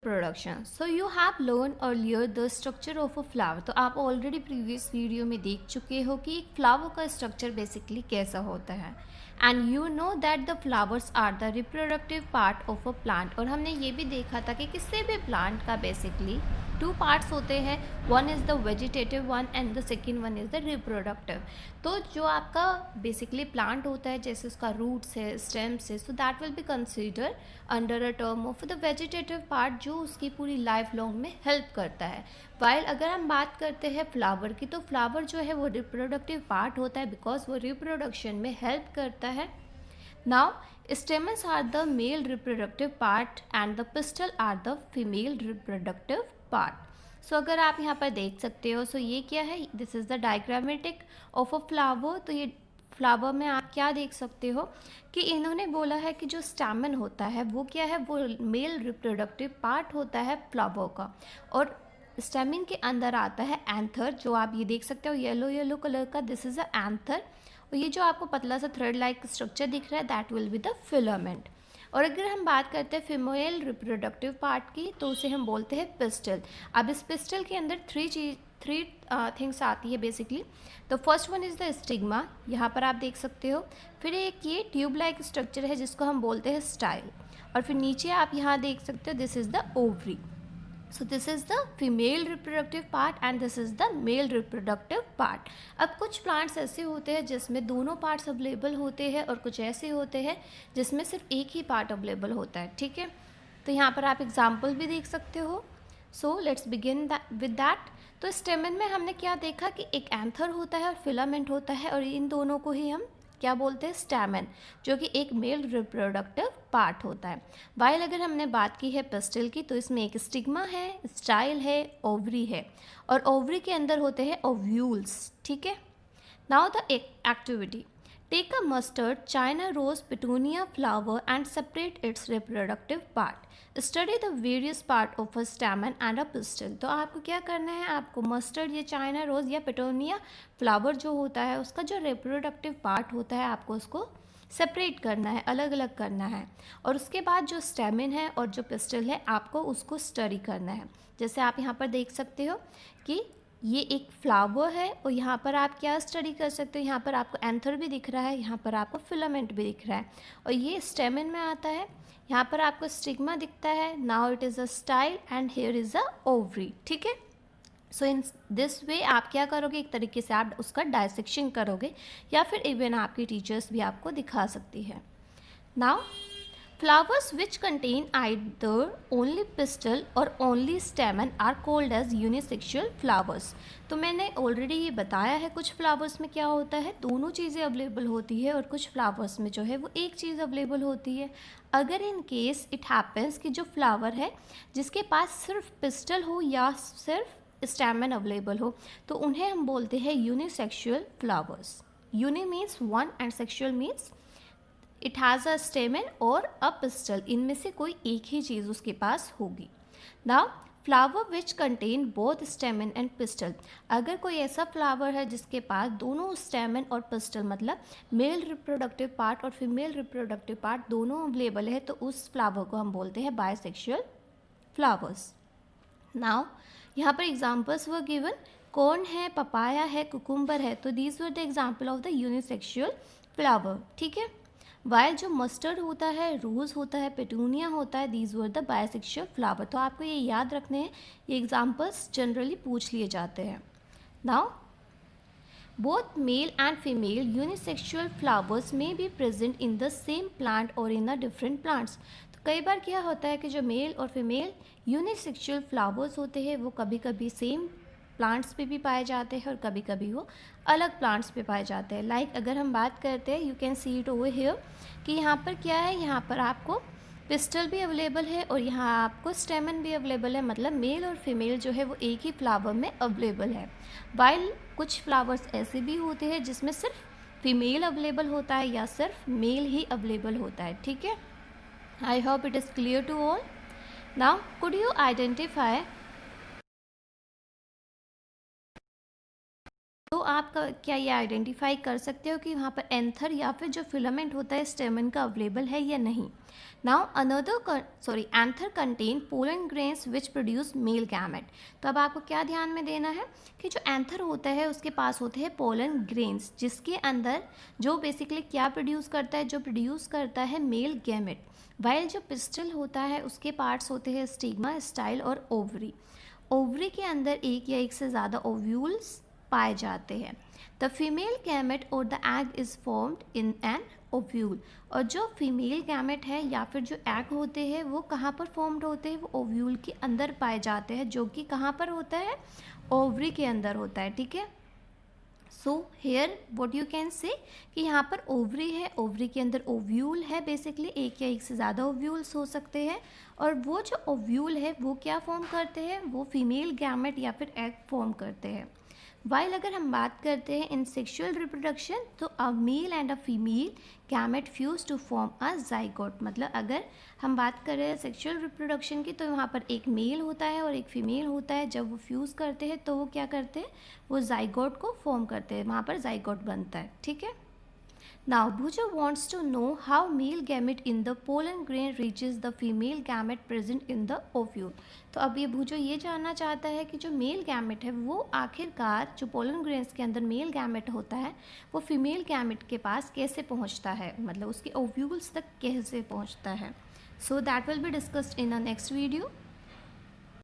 reproduction. So you have learned earlier the structure of a flower. तो आप already previous video में देख चुके हो कि एक फ्लावर का स्ट्रक्चर बेसिकली कैसा होता है and you know that the flowers are the reproductive part of a plant. और हमने ये भी देखा था कि किसी भी प्लांट का बेसिकली टू पार्ट्स होते हैं, one is the vegetative one and the second one is the reproductive. तो जो आपका बेसिकली प्लांट होता है, जैसे उसका रूट्स है, स्टेम्स है, so that will be consider under a term of the vegetative part, जो उसकी पूरी लाइफ लॉन्ग में हेल्प करता है. वाइल अगर हम बात करते हैं फ्लावर की, तो फ्लावर जो है वो रिप्रोडक्टिव पार्ट होता है बिकॉज वो रिप्रोडक्शन में हेल्प करता है. Now stamens are the male reproductive part and the pistil are the female reproductive part. सो अगर आप यहाँ पर देख सकते हो, सो ये क्या है, this is the diagrammatic of a flower. तो ये फ्लावर में आप क्या देख सकते हो कि इन्होंने बोला है कि जो स्टैमन होता है वो क्या है, वो मेल रिप्रोडक्टिव पार्ट होता है फ्लावर का. और स्टेमिन के अंदर आता है एंथर, जो आप ये देख सकते हो येलो येलो कलर का, दिस इज़ अ एंथर. और ये जो आपको पतला सा थ्रेड लाइक स्ट्रक्चर दिख रहा है, that will be the filament. और अगर हम बात करते हैं फीमेल रिप्रोडक्टिव पार्ट की, तो उसे हम बोलते हैं पिस्टल. अब इस पिस्टल के अंदर थ्री थिंग्स आती है बेसिकली. तो first one is the stigma, यहाँ पर आप देख सकते हो. फिर एक ये ट्यूब लाइक स्ट्रक्चर है जिसको हम बोलते हैं स्टाइल. और फिर नीचे आप यहाँ देख सकते हो, this is the ovary. So this is the female reproductive part and this is the male reproductive part. अब कुछ प्लांट्स ऐसे होते हैं जिसमें दोनों पार्ट्स अवेलेबल होते हैं और कुछ ऐसे होते हैं जिसमें सिर्फ एक ही पार्ट अवेलेबल होता है. ठीक है, तो यहाँ पर आप एग्जाम्पल भी देख सकते हो. So let's begin with that. तो स्टेमन में हमने क्या देखा कि एक एंथर होता है और फिलामेंट होता है, और इन दोनों को ही हम क्या बोलते हैं, स्टैमन, जो कि एक मेल रिप्रोडक्टिव पार्ट होता है. वाइल अगर हमने बात की है पिस्टल की, तो इसमें एक स्टिग्मा है, स्टाइल है, ओवरी है, और ओवरी के अंदर होते हैं ओव्यूल्स. ठीक है. Now the activity. Take a mustard, China rose, petunia flower and separate its reproductive part. Study the various part of a stamen and a pistil. तो आपको क्या करना है, आपको मस्टर्ड या चाइना रोज या पेटोनिया फ्लावर जो होता है उसका जो रिप्रोडक्टिव पार्ट होता है, आपको उसको सेपरेट करना है, अलग अलग करना है. और उसके बाद जो स्टेमिन है और जो पिस्टल है, आपको उसको स्टडी करना है. जैसे आप यहाँ पर देख सकते हो कि ये एक फ्लावर है, और यहाँ पर आप क्या स्टडी कर सकते हो, यहाँ पर आपको एंथर भी दिख रहा है, यहाँ पर आपको फिलामेंट भी दिख रहा है, और ये स्टेमिन में आता है. यहाँ पर आपको स्टिग्मा दिखता है. Now it is a style and here is a ovary. ठीक है. सो इन दिस वे आप क्या करोगे, एक तरीके से आप उसका डायसेक्शन करोगे, या फिर इवन आपकी टीचर्स भी आपको दिखा सकती है. Now flowers which contain either only pistil or only stamen are called as unisexual flowers. तो मैंने ऑलरेडी ये बताया है कुछ फ्लावर्स में क्या होता है, दोनों चीज़ें अवेलेबल होती है, और कुछ फ्लावर्स में जो है वो एक चीज़ अवेलेबल होती है. अगर इन केस इट हैपन्स कि जो फ्लावर है जिसके पास सिर्फ पिस्टल हो या सिर्फ स्टैमेन अवेलेबल हो, तो उन्हें हम बोलते हैं unisexual flowers. Uni means one and sexual means it has a stamen और अ पिस्टल, इनमें से कोई एक ही चीज़ उसके पास होगी. Now flower which contain both स्टेमन and pistol. अगर कोई ऐसा फ्लावर है जिसके पास दोनों स्टेमन और पिस्टल, मतलब मेल रिप्रोडक्टिव पार्ट और फीमेल रिप्रोडक्टिव पार्ट दोनों अवेलेबल है, तो उस फ्लावर को हम बोलते हैं बायसेक्सुअल फ्लावर्स. नाउ यहाँ पर एग्जाम्पल्स वर गिवन, कॉर्न है, पपाया है, कुकुम्बर है, तो these were the example of the unisexual flower. ठीक है. वाइल जो मस्टर्ड होता है, रोज़ होता है, पेटूनिया होता है, these were the bisexual flower. तो आपको ये याद रखने हैं, ये एग्जाम्पल्स जनरली पूछ लिए जाते हैं. Now both male and female unisexual flowers में be present in the same plant और इन अ डिफरेंट प्लांट्स. तो कई बार क्या होता है कि जो मेल और फीमेल यूनिसेक्सुअल फ्लावर्स होते हैं वो कभी कभी सेम प्लांट्स पे भी पाए जाते हैं और कभी कभी वो अलग प्लांट्स पे पाए जाते हैं. लाइक अगर हम बात करते हैं, you can see it over here, कि यहाँ पर क्या है, यहाँ पर आपको पिस्टल भी अवेलेबल है और यहाँ आपको स्टेमन भी अवेलेबल है, मतलब मेल और फीमेल जो है वो एक ही फ्लावर में अवेलेबल है. वाइल कुछ फ्लावर्स ऐसे भी होते हैं जिसमें सिर्फ फीमेल अवेलेबल होता है या सिर्फ मेल ही अवेलेबल होता है. ठीक है. I hope it is clear to all. Now could you identify. तो आप क्या ये आइडेंटिफाई कर सकते हो कि वहाँ पर एंथर या फिर जो फिलामेंट होता है स्टेमन का अवेलेबल है या नहीं। Now another anther contain pollen grains which produce male gamete. तो अब आपको क्या ध्यान में देना है कि जो एंथर होता है उसके पास होते हैं पोलन ग्रेन्स, जिसके अंदर जो बेसिकली क्या प्रोड्यूस करता है, जो प्रोड्यूस करता है मेल गैमेट। वाइल जो पिस्टल होता है उसके पार्ट्स होते हैं स्टिग्मा, स्टाइल और ओवरी। ओवरी के अंदर एक या एक से ज़्यादा ओव्यूल्स पाए जाते हैं। द फीमेल गैमेट और the egg is formed in an ovule. और जो फीमेल गैमेट है या फिर जो एग होते हैं वो कहाँ पर फॉर्म्ड होते हैं, वो ओव्यूल के अंदर पाए जाते हैं, जो कि कहाँ पर होता है, ओवरी के अंदर होता है। ठीक है, so here what you can say कि यहाँ पर ओवरी है, ओवरी के अंदर ओव्यूल है, बेसिकली एक या एक से ज़्यादा ओव्यूल्स हो सकते हैं। और वो जो ओव्यूल है वो क्या फॉर्म करते हैं, वो फीमेल गैमेट या फिर एग फॉर्म करते हैं। वाइल अगर हम बात करते हैं इन सेक्सुअल रिप्रोडक्शन, तो a male and a female gamete fuse to form a zygote. मतलब अगर हम बात करें सेक्सुअल रिप्रोडक्शन की, तो वहाँ पर एक मेल होता है और एक फीमेल होता है। जब वो फ्यूज़ करते हैं तो वो क्या करते हैं, वो जाइगोट को फॉर्म करते हैं, वहाँ पर जाइगोट बनता है। ठीक है, now Bhujo wants to know how male gamete in the pollen grain reaches the female gamete present in the ovule। तो अब ये भूजो ये जानना चाहता है कि जो मेल गैमेट है वो आखिरकार जो पोलन ग्रेन्स के अंदर मेल गैमेट होता है वो फीमेल गैमेट के पास कैसे पहुंचता है, मतलब उसके ओव्यूल्स तक कैसे पहुंचता है। So that will be discussed in a next video.